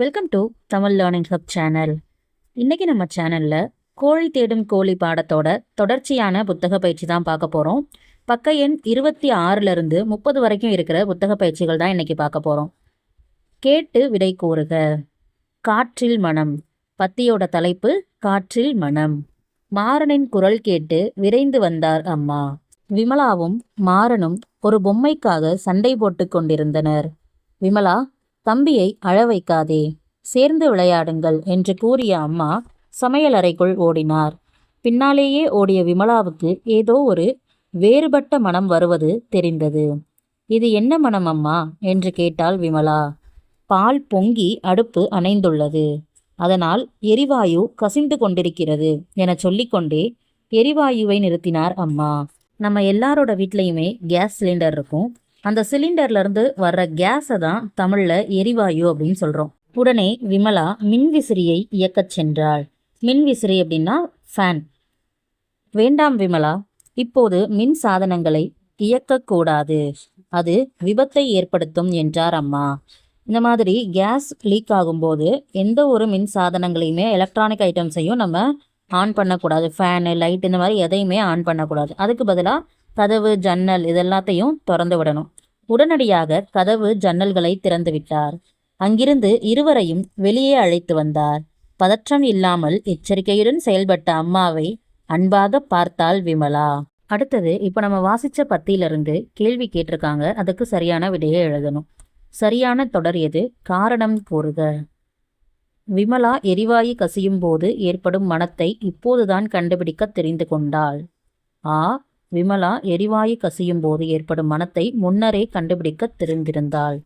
Welcome to Tamil learning hub channel. இன்னைக்கு நம்ம சேனலில் கோழி தேடும் கோழி பாடத்தோட தொடர்ச்சியான புத்தக பயிற்சி தான் பார்க்க போகிறோம். பக்க எண் 26லிருந்து 30 வரைக்கும் இருக்கிற புத்தக பயிற்சிகள் தான் இன்னைக்கு பார்க்க போகிறோம். கேட்டு விடை கூறுக. காற்றில் மனம். பத்தியோட தலைப்பு காற்றில் மனம். மாறனின் குரல் கேட்டு விரைந்து வந்தார் அம்மா. விமலாவும் மாறனும் ஒரு பொம்மைக்காக சண்டை போட்டு கொண்டிருந்தனர். விமலா, தம்பியை அழ வைக்காதே, சேர்ந்து விளையாடுங்கள் என்று கூறிய அம்மா சமையலறைக்குள் ஓடினார். பின்னாலேயே ஓடிய விமலாவுக்கு ஏதோ ஒரு வேறுபட்ட மனம் வருவது தெரிந்தது. இது என்ன மனம் அம்மா என்று கேட்டாள் விமலா. பால் பொங்கி அடுப்பு அணைந்துள்ளது, அதனால் எரிவாயு கசிந்து கொண்டிருக்கிறது என சொல்லிக்கொண்டே எரிவாயுவை நிறுத்தினார் அம்மா. நம்ம எல்லாரோட வீட்லையுமே கேஸ் சிலிண்டர் இருக்கும். அந்த சிலிண்டர்லேருந்து வர்ற கேஸை தான் தமிழில் எரிவாயு அப்படின்னு சொல்கிறோம். உடனே விமலா மின்விசிறியை இயக்கச் சென்றாள். மின்விசிறி அப்படின்னா ஃபேன். வேண்டாம் விமலா, இப்போது மின் சாதனங்களை இயக்கக்கூடாது, அது விபத்தை ஏற்படுத்தும் என்றார் அம்மா. இந்த மாதிரி கேஸ் லீக் ஆகும்போது எந்த ஒரு மின் சாதனங்களையுமே எலக்ட்ரானிக் ஐட்டம்ஸையும் நம்ம ஆன் பண்ணக்கூடாது. ஃபேனு, லைட் இந்த மாதிரி எதையுமே ஆன் பண்ணக்கூடாது. அதுக்கு பதிலாக கதவு, ஜன்னல் இதெல்லாத்தையும் திறந்து விடணும். உடனடியாக கதவு, ஜன்னல்களை திறந்து விட்டார். அங்கிருந்து இருவரையும் வெளியே அழைத்து வந்தார். பதற்றம் இல்லாமல் எச்சரிக்கையுடன் செயல்பட்ட அம்மாவை அன்பாக பார்த்தாள் விமலா. அடுத்தது இப்போ நம்ம வாசித்த பத்தியிலிருந்து கேள்வி கேட்டிருக்காங்க. அதுக்கு சரியான விடையை எழுதணும். சரியான தொடர் எது? காரணம் கூறுக. விமலா எரிவாயு கசியும் போது ஏற்படும் மனத்தை இப்போதுதான் கண்டுபிடிக்க தெரிந்து கொண்டாள். ஆ, விமலா எரிவாயு கசியும் போது ஏற்படும் மனத்தை முன்னரே கண்டுபிடிக்க தெரிந்திருந்தாள்.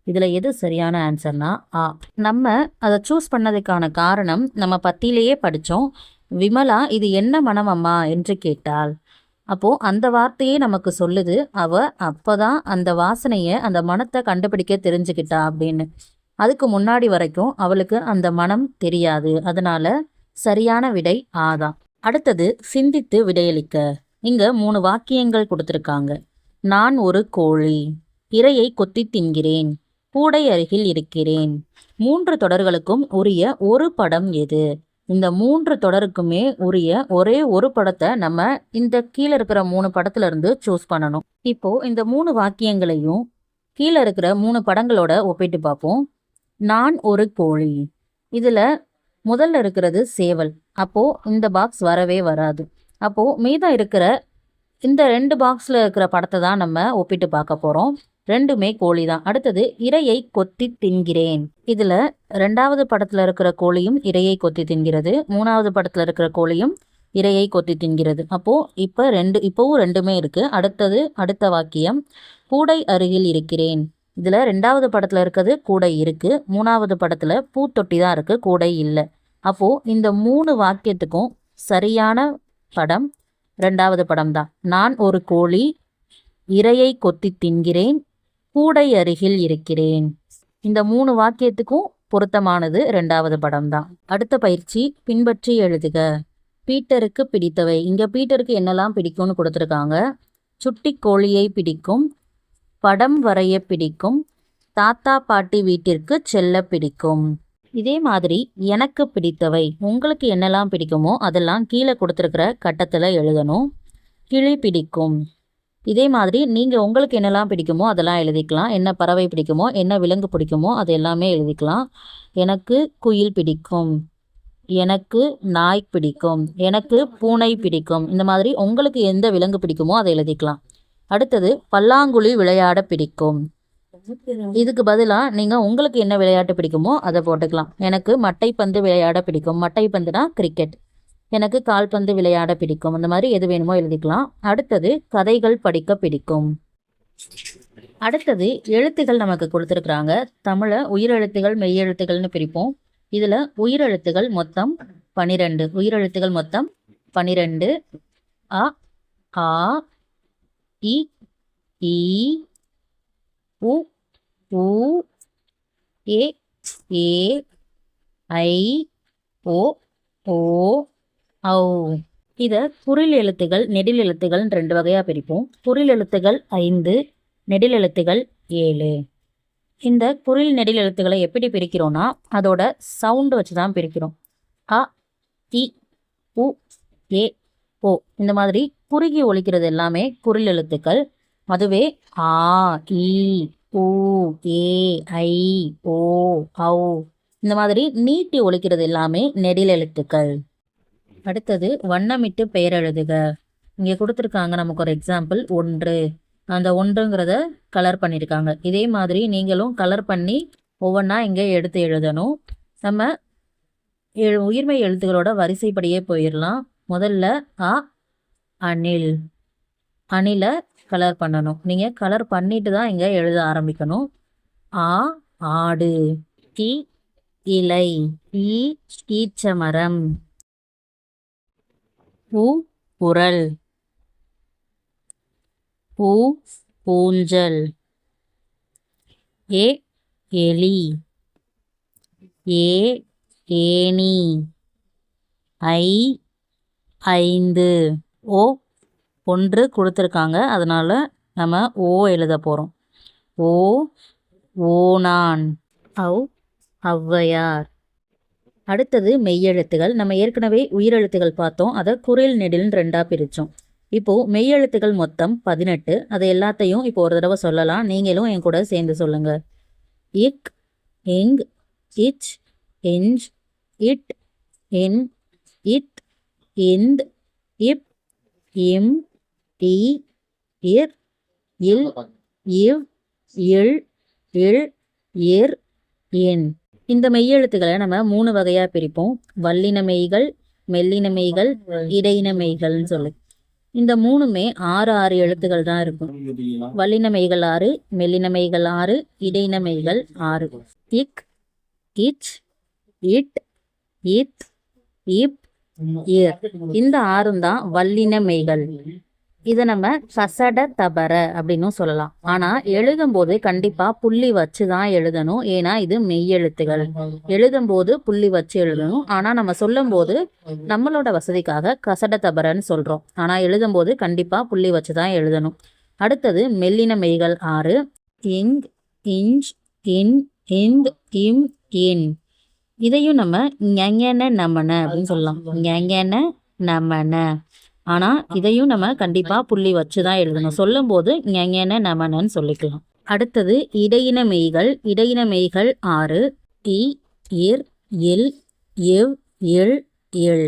இதில் எது சரியான ஆன்சர்னா ஆ. நம்ம அதை சூஸ் பண்ணதுக்கான காரணம் நம்ம பத்தியிலேயே படித்தோம். விமலா இது என்ன மனம் அம்மா என்று கேட்டாள். அப்போது அந்த வார்த்தையே நமக்கு சொல்லுது அவ அப்போதான் அந்த வாசனையை, அந்த மனத்தை கண்டுபிடிக்க தெரிஞ்சுக்கிட்டா அப்படின்னு. அதுக்கு முன்னாடி வரைக்கும் அவளுக்கு அந்த மனம் தெரியாது. அதனால சரியான விடை ஆதான். அடுத்தது சிந்தித்து விடையளிக்க. இங்க 3 வாக்கியங்கள் கொடுத்துருக்காங்க. நான் ஒரு கோழி, இரையை கொத்தி தின்கிறேன், கூடை அருகில் இருக்கிறேன். 3 தொடர்களுக்கும் உரிய ஒரு படம் எது? இந்த 3 தொடருக்குமே உரிய ஒரே ஒரு படத்தை நம்ம இந்த கீழே இருக்கிற 3 படத்துல இருந்து சூஸ் பண்ணணும். இப்போ இந்த 3 வாக்கியங்களையும் கீழே இருக்கிற 3 படங்களோட ஒப்பிட்டு பார்ப்போம். நான் ஒரு கோழி, இதுல முதல்ல இருக்கிறது சேவல். அப்போ இந்த பாக்ஸ் வரவே வராது. அப்போது மீதம் இருக்கிற இந்த 2 பாக்ஸில் இருக்கிற படத்தை தான் நம்ம ஒப்பிட்டு பார்க்க போகிறோம். ரெண்டுமே கோழி தான். அடுத்தது இரையை கொத்தி தின்கிறேன். இதில் 2வது படத்தில் இருக்கிற கோழியும் இரையை கொத்தி தின்கிறது, 3வது படத்தில் இருக்கிற கோழியும் இரையை கொத்தி தின்கிறது. அப்போது இப்போவும் ரெண்டுமே இருக்குது. அடுத்த வாக்கியம் கூடை அருகில் இருக்கிறேன். இதில் 2வது படத்தில் இருக்கிறது கூடை இருக்குது, 3வது படத்தில் பூத்தொட்டி தான் இருக்குது, கூடை இல்லை. அப்போது இந்த 3 வாக்கியத்துக்கும் சரியான படம் 2வது படம் தான். நான் ஒரு கோழி, இரையை கொத்தி தின்கிறேன், கூடை அருகில் இருக்கிறேன். இந்த 3 வாக்கியத்துக்கும் பொருத்தமானது 2வது படம் தான். அடுத்த பயிற்சி பின்பற்றி எழுதுக. பீட்டருக்கு பிடித்தவை. இங்க பீட்டருக்கு என்னெல்லாம் பிடிக்கும்னு கொடுத்துருக்காங்க. சுட்டி கோழியை பிடிக்கும், படம் வரைய பிடிக்கும், தாத்தா பாட்டி வீட்டிற்கு செல்ல பிடிக்கும். இதே மாதிரி எனக்கு பிடித்தவை, உங்களுக்கு என்னெல்லாம் பிடிக்குமோ அதெல்லாம் கீழே கொடுத்துருக்கிற கட்டத்தில் எழுதணும். கிளி பிடிக்கும். இதே மாதிரி நீங்கள் உங்களுக்கு என்னெல்லாம் பிடிக்குமோ அதெல்லாம் எழுதிக்கலாம். என்ன பறவை பிடிக்குமோ, என்ன விலங்கு பிடிக்குமோ அது எல்லாமே எழுதிக்கலாம். எனக்கு குயில் பிடிக்கும், எனக்கு நாய் பிடிக்கும், எனக்கு பூனை பிடிக்கும். இந்த மாதிரி உங்களுக்கு எந்த விலங்கு பிடிக்குமோ அதை எழுதிக்கலாம். அடுத்தது பல்லாங்குழி விளையாட பிடிக்கும். இதுக்கு பதிலாக நீங்கள் உங்களுக்கு என்ன விளையாட்டு பிடிக்குமோ அதை போட்டுக்கலாம். எனக்கு மட்டைப்பந்து விளையாட பிடிக்கும், மட்டைப்பந்துனா கிரிக்கெட். எனக்கு கால்பந்து விளையாட பிடிக்கும். அந்த மாதிரி எது வேணுமோ எழுதிக்கலாம். அடுத்தது கதைகள் படிக்க பிடிக்கும். அடுத்தது எழுத்துகள் நமக்கு கொடுத்துருக்குறாங்க. தமிழை உயிரெழுத்துகள் மெய்யெழுத்துகள்னு பிரிப்போம். இதில் உயிரெழுத்துகள் மொத்தம் 12. உயிரெழுத்துகள் மொத்தம் 12. அ, ஆ, இ, ஈ, உ, ஊ, ஏ, ஏ, ஐ, ஓ, ஓ, ஔ. இதை குறில் எழுத்துகள், நெடில் எழுத்துகள் 2 வகையாக பிரிப்போம். குறில் எழுத்துகள் 5, நெடில் எழுத்துகள் 7. இந்த குறில் நெடில் எழுத்துக்களை எப்படி பிரிக்கிறோம்னா அதோட சவுண்டு வச்சு தான் பிரிக்கிறோம். அ, இ, உ, ஏ, ஓ இந்த மாதிரி குறுகி ஒலிக்கிறது எல்லாமே குறில் எழுத்துக்கள். அதுவே ஆ, இ, உ, ஏ, ஐ, ஓ, ஔ இந்த மாதிரி நீட்டி ஒலிக்கிறது எல்லாமே நெடில் எழுத்துக்கள். அடுத்தது வண்ணமிட்டு பெயர் எழுதுக. இங்கே கொடுத்துருக்காங்க நமக்கு ஒரு எக்ஸாம்பிள் 1. அந்த 1ங்கிறத கலர் பண்ணியிருக்காங்க. இதே மாதிரி நீங்களும் கலர் பண்ணி ஒவ்வொன்றா இங்கே எடுத்து எழுதணும். நம்ம உயிர்மெய் எழுத்துக்களோட வரிசைப்படியே போயிடலாம். முதல்ல அ, அணில். அணிலை கலர் பண்ணணும். நீங்கள் கலர் பண்ணிட்டு தான் இங்கே எழுத ஆரம்பிக்கணும். ஆ, ஆடு. இ, இலை. ஈ, ஈச்சமரம். உ, உரல். ஊ, ஊஞ்சல். ஏ, எலி. ஏ, ஏணி. ஐ, 5. ஓ 1 கொடுத்துருக்காங்க, அதனால் நம்ம ஓ எழுத போகிறோம். ஓ, ஓணான். ஔ, ஔவையார். அடுத்தது மெய்யெழுத்துகள். நம்ம ஏற்கனவே உயிரெழுத்துகள் பார்த்தோம். அதை குறில் நெடில்னு 2ஆக பிரித்தோம். இப்போது மெய்யெழுத்துகள் மொத்தம் 18. அதை எல்லாத்தையும் இப்போ ஒரு தடவை சொல்லலாம். நீங்களும் என் கூட சேர்ந்து சொல்லுங்கள். இக், இங், இச், இஞ்ச், இட், இன், இத், இந்த், இப், இம், இ, இர், இல், இவ், இல், இல், இர், இன். இந்த மெய்யெழுத்துக்களை நம்ம 3 வகையாக பிரிப்போம். வல்லின மெய்கள், மெல்லின மெய்கள், இடையின மெய்கள்னு சொல்லி. இந்த 3மே 6 எழுத்துக்கள் தான் இருக்கும். வல்லின மெய்கள் 6, மெல்லின மெய்கள் 6, இடையின மெய்கள் 6. இக், இச், இட், இத், இப், இர். இந்த 6ம் தான் வல்லின மெய்கள். இதை நம்ம கசட தபர அப்படின்னு சொல்லலாம். ஆனால் எழுதும்போது கண்டிப்பாக புள்ளி வச்சு தான் எழுதணும். ஏன்னா இது மெய்யெழுத்துகள். எழுதும்போது புள்ளி வச்சு எழுதணும். ஆனால் நம்ம சொல்லும்போது நம்மளோட வசதிக்காக கசட தபரன்னு சொல்கிறோம். ஆனால் எழுதும்போது கண்டிப்பாக புள்ளி வச்சு தான் எழுதணும். அடுத்தது மெல்லின மெய்கள் 6. இங், இஞ்ச், இன், இந்த், இம், இன். இதையும் நம்ம ஞங்கன நமன அப்படின்னு சொல்லலாம். ஞங்கன நமன. ஆனால் இதையும் நம்ம கண்டிப்பாக புள்ளி வச்சு தான் எழுதணும். சொல்லும்போது ஞங்கன நமனன்னு சொல்லிக்கலாம். அடுத்தது இடையின மெய்கள். இடையின மெய்கள் 6. இ, இர், இல், இவ், இல், இல்.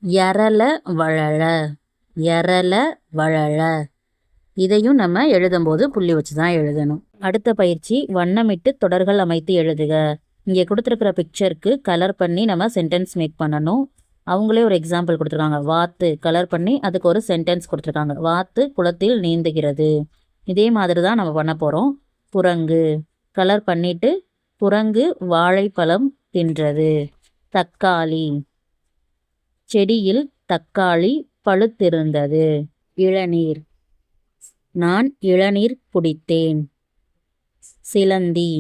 யரல வழல. யரல வழல. இதையும் நம்ம எழுதும்போது புள்ளி வச்சு தான் எழுதணும். அடுத்த பயிற்சி வண்ணமிட்டு தொடர்கள் அமைத்து எழுதுக. இங்கே கொடுத்துருக்கிற பிக்சருக்கு கலர் பண்ணி நம்ம சென்டென்ஸ் மேக் பண்ணணும். அவங்களே ஒரு எக்ஸாம்பிள் கொடுத்துருக்காங்க. வாத்து கலர் பண்ணி அதுக்கு ஒரு சென்டென்ஸ் கொடுத்துருக்காங்க. வாத்து குளத்தில் நீந்துகிறது. இதே மாதிரி தான் நம்ம பண்ண போகிறோம். குரங்கு கலர் பண்ணிட்டு குரங்கு வாழைப்பழம் தின்றது. தக்காளி, செடியில் தக்காளி பழுத்திருந்தது. இளநீர், நான் இளநீர் குடித்தேன். சிலந்தி,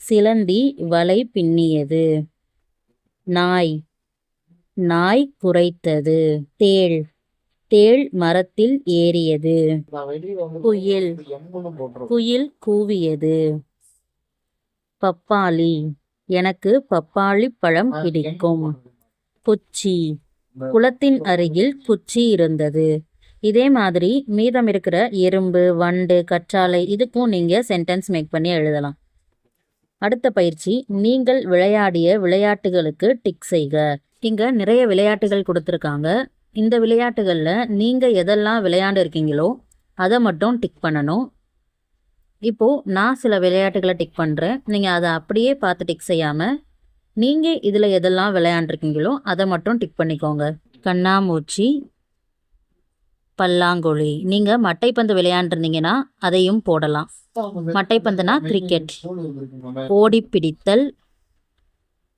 சிலந்தி வலை பின்னியது. நாய், நாய் குரைத்தது. தேள், தேள் மரத்தில் ஏறியது. குயில், குயில் கூவியது. பப்பாளி, எனக்கு பப்பாளி பழம் பிடிக்கும். குச்சி, குளத்தின் அருகில் குச்சி இருந்தது. இதே மாதிரி மீதம் இருக்கிற எறும்பு, வண்டு, கற்றாழை இதுக்கும் நீங்கள் சென்டென்ஸ் மேக் பண்ணி எழுதலாம். அடுத்த பயிற்சி நீங்கள் விளையாடிய விளையாட்டுகளுக்கு டிக் செய்க. இங்கே நிறைய விளையாட்டுகள் கொடுத்துருக்காங்க. இந்த விளையாட்டுகளில் நீங்கள் எதெல்லாம் விளையாண்டு இருக்கீங்களோ அதை மட்டும் டிக் பண்ணணும். இப்போது நான் சில விளையாட்டுகளை டிக் பண்ணுறேன். நீங்கள் அதை அப்படியே பார்த்து டிக் செய்யாமல் நீங்கள் இதில் எதெல்லாம் விளையாண்டுருக்கீங்களோ அதை மட்டும் டிக் பண்ணிக்கோங்க. கண்ணாமூச்சி, பல்லாங்குழி. நீங்கள் மட்டைப்பந்து விளையாண்டுருந்தீங்கன்னா அதையும் போடலாம். மட்டைப்பந்துனா கிரிக்கெட். ஓடிப்பிடித்தல்,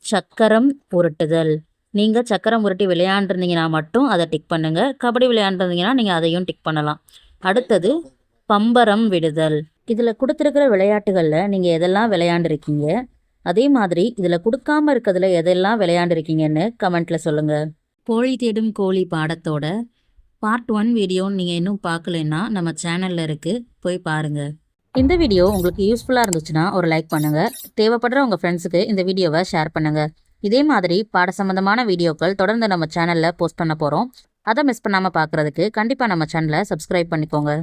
சக்கரம் உருட்டுதல். நீங்கள் சக்கரம் உருட்டி விளையாண்டுருந்தீங்கன்னா மட்டும் அதை டிக் பண்ணுங்கள். கபடி விளையாண்டுருந்தீங்கன்னா நீங்கள் அதையும் டிக் பண்ணலாம். அடுத்தது பம்பரம் விடுதல். இதில் கொடுத்துருக்கிற விளையாட்டுகளில் நீங்கள் எதெல்லாம் விளையாண்டுருக்கீங்க, அதே மாதிரி இதில் கொடுக்காமல் இருக்கிறதுல எதெல்லாம் விளையாண்டுருக்கீங்கன்னு கமெண்ட்டில் சொல்லுங்கள். கோழி தேடும் கோழி பாடத்தோட பார்ட் 1 வீடியோன்னு நீங்கள் இன்னும் பார்க்கலன்னா நம்ம சேனலில் இருக்குது, போய் பாருங்கள். இந்த வீடியோ உங்களுக்கு யூஸ்ஃபுல்லாக இருந்துச்சுன்னா ஒரு லைக் பண்ணுங்கள். தேவைப்படுற உங்கள் ஃப்ரெண்ட்ஸுக்கு இந்த வீடியோவை ஷேர் பண்ணுங்கள். இதே மாதிரி பாட சம்பந்தமான வீடியோக்கள் தொடர்ந்து நம்ம சேனலில் போஸ்ட் பண்ண போகிறோம். அதை மிஸ் பண்ணாமல் பார்க்குறதுக்கு கண்டிப்பாக நம்ம சேனலை சப்ஸ்கிரைப் பண்ணிக்கோங்க.